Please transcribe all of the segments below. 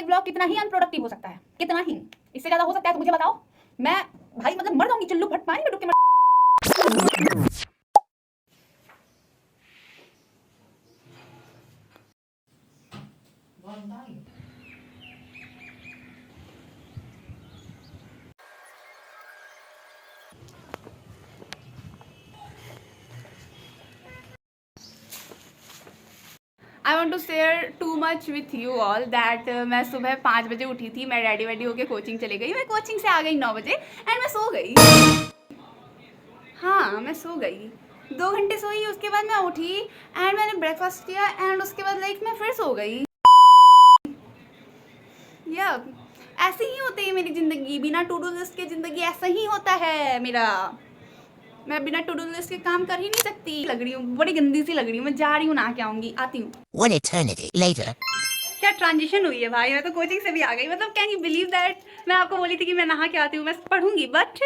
Blog कितना ही unproductive हो सकता है, कितना ही, इससे ज्यादा हो सकता है तो मुझे बताओ, मैं भाई मतलब मर जाऊंगी, चुल्लू फट पानी में डुब के I want to share too much with you all that मैं सुबह 5 बजे उठी थी, मैं रेडी वेडी होके कोचिंग चली गई, मैं कोचिंग से आ गई 9 बजे एंड मैं सो गई। हाँ मैं सो गई, 2 घंटे सोई, उसके बाद मैं उठी एंड मैंने ब्रेकफास्ट किया एंड उसके बाद लाइक मैं फिर सो गई। या ऐसे ही होती है मेरी ज़िंदगी, बिना टू डू लिस्ट के ज़िंदगी ऐसा ही होता है मेरा। मैं बिना टू डू लिस्ट के काम कर ही नहीं सकती। लग रही हूँ बड़ी गंदी सी लग रही हूँ, मैं जा रही हूँ, नहा के आऊँगी, आती हूँ। One eternity later. क्या ट्रांजिशन हुई है भाई, मैं तो कोचिंग से भी आ गई। मतलब कैन यू बिलीव दैट मैं आपको बोली थी कि मैं नहा के आती हूँ, मैं पढ़ूंगी, बट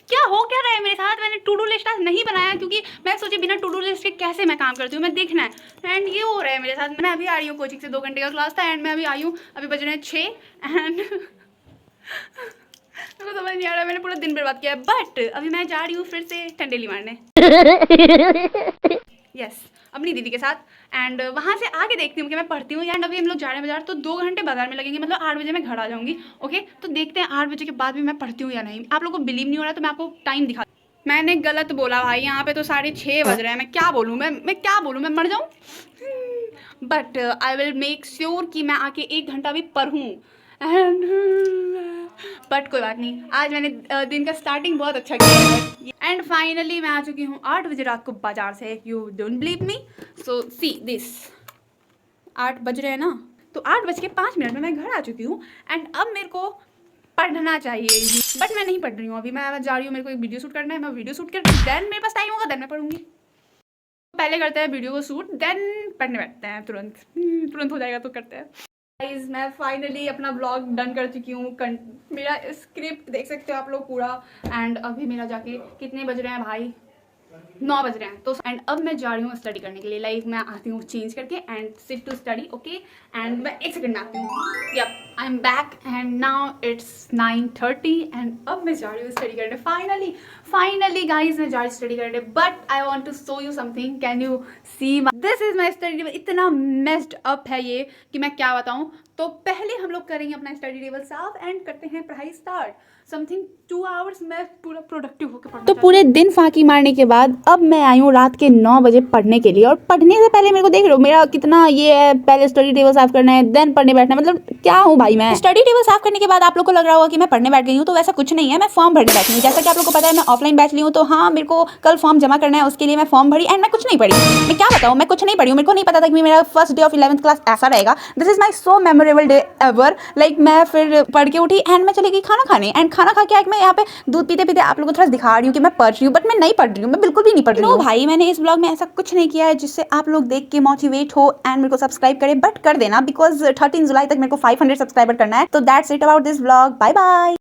क्या हो क्या रहा है मेरे साथ। मैंने टू डू लिस्ट आज नहीं बनाया क्योंकि मैं सोची बिना टू डू लिस्ट के कैसे मैं काम करती हूँ, मैं देखना है। एंड ये हो रहा है मेरे साथ। मैं अभी आ रही हूँ कोचिंग से, 2 घंटे का क्लास था एंड मैं अभी आई हूँ, अभी बज रहे हैं 6 एंड मेरे को समझ नहीं आ रहा, मैंने पूरा दिन बर्बाद किया है। बट अभी मैं जा रही हूँ फिर से टंडेली मारने, यस अपनी दीदी के साथ। एंड वहाँ से आके देखती हूँ कि मैं पढ़ती हूँ। एंड अभी हम लोग जा रहे हैं बाजार, तो 2 घंटे बाजार में लगेंगे, मतलब 8 बजे मैं घर आ जाऊँगी। ओके तो देखते हैं 8 बजे के बाद भी मैं पढ़ती हूँ या नहीं। आप लोगों को बिलीव नहीं हो रहा तो मैं आपको टाइम दिखा। मैंने गलत बोला भाई, यहाँ पे तो 6:30 बज रहे हैं। मैं क्या बोलूँ, मैं क्या बोलूँ, मैं मर जाऊँ। But I will make sure कि मैं आके 1 घंटा भी पढ़ूँ। एंड बट कोई बात नहीं, आज मैंने दिन का स्टार्टिंग बहुत अच्छा किया है। एंड फाइनली मैं आ चुकी हूँ 8 बजे रात को बाजार से। You don't believe me, so see this, 8 बज रहे हैं ना, तो 8:05 में मैं घर आ चुकी हूँ। एंड अब मेरे को पढ़ना चाहिए, बट मैं नहीं पढ़ रही हूँ अभी। मैं जा रही हूँ, मेरे को एक वीडियो शूट करना है, मैं वीडियो शूट करके देन मेरे पास टाइम होगा, देन मैं पढ़ूंगी। पहले करते हैं वीडियो को शूट, देन पढ़ने बैठते हैं, तुरंत हो जाएगा तो करते हैं। गाइस मैं फाइनली अपना व्लॉग डन कर चुकी हूँ। मेरा स्क्रिप्ट देख सकते हो आप लोग पूरा। एंड अभी मेरा जाके कितने बज रहे हैं भाई, 9 बज रहे हैं। तो एंड अब मैं जा रही हूँ स्टडी करने के लिए। लाइक मैं आती हूँ चेंज करके and sit to study, okay. And मैं 1 सेकंड में आती हूँ। Yup I am back and now it's 9:30 and अब मैं जा रही हूँ स्टडी करने। फाइनली गाइज मैं जा रही हूँ स्टडी करने। But I want to show you something, can you see, this is my study table. इतना मेस्ड अप है ये कि मैं क्या बताऊँ। तो पहले हम लोग करेंगे अपना स्टडी टेबल साफ एंड करते हैं पढ़ाई स्टार्ट। समथिंग 2 आवर्स मैं पूरा प्रोडक्टिव होकर पढ़ना। तो पूरे दिन फांकी मारने के बाद अब मैं आई हूँ रात के 9 बजे पढ़ने के लिए। और पढ़ने से पहले मेरे को देख रहे हो मेरा कितना ये है, पहले स्टडी टेबल साफ करना है, देन पढ़ने बैठना है। मतलब क्या हूँ भाई मैं। स्टडी टेबल साफ करने के बाद आप लोग को लग रहा होगा कि मैं पढ़ने बैठ गई हूँ, तो वैसा कुछ नहीं है, मैं फॉर्म भरने बैठी हूँ। जैसा कि आप लोग को पता है मैं ऑफलाइन बैच ली हूँ, तो हाँ मेरे को कल फॉर्म जमा करना है, उसके लिए मैं फॉर्म भरी। एंड मैं कुछ नहीं पढ़ी, मैं क्या बताऊँ, मैं कुछ नहीं पढ़ी हूँ। मेरे को नहीं पता था कि मेरा first day of 11th class ऐसा रहेगा। This is my so memorable day ever. Like मैं फिर पढ़ के उठी एंड मैं चली गई खाना खाने। एंड खाना खा के मैं यहाँ पे दूध पीते पीते आप लोगों को थोड़ा दिखा रही हूँ कि मैं पढ़ रही हूँ, बट मैं नहीं पढ़ रही हूँ, मैं बिल्कुल भी नहीं पढ़ रही हूँ। भाई मैंने इस ब्लॉग में ऐसा कुछ नहीं किया है जिससे आप लोग देख के मोटिवेट हो एंड मेरे को सब्सक्राइब करें। बट कर देना, बिकॉज 13 जुलाई तक मेरे को 500 सब्सक्राइबर करना है। तो that's it about this blog, bye bye.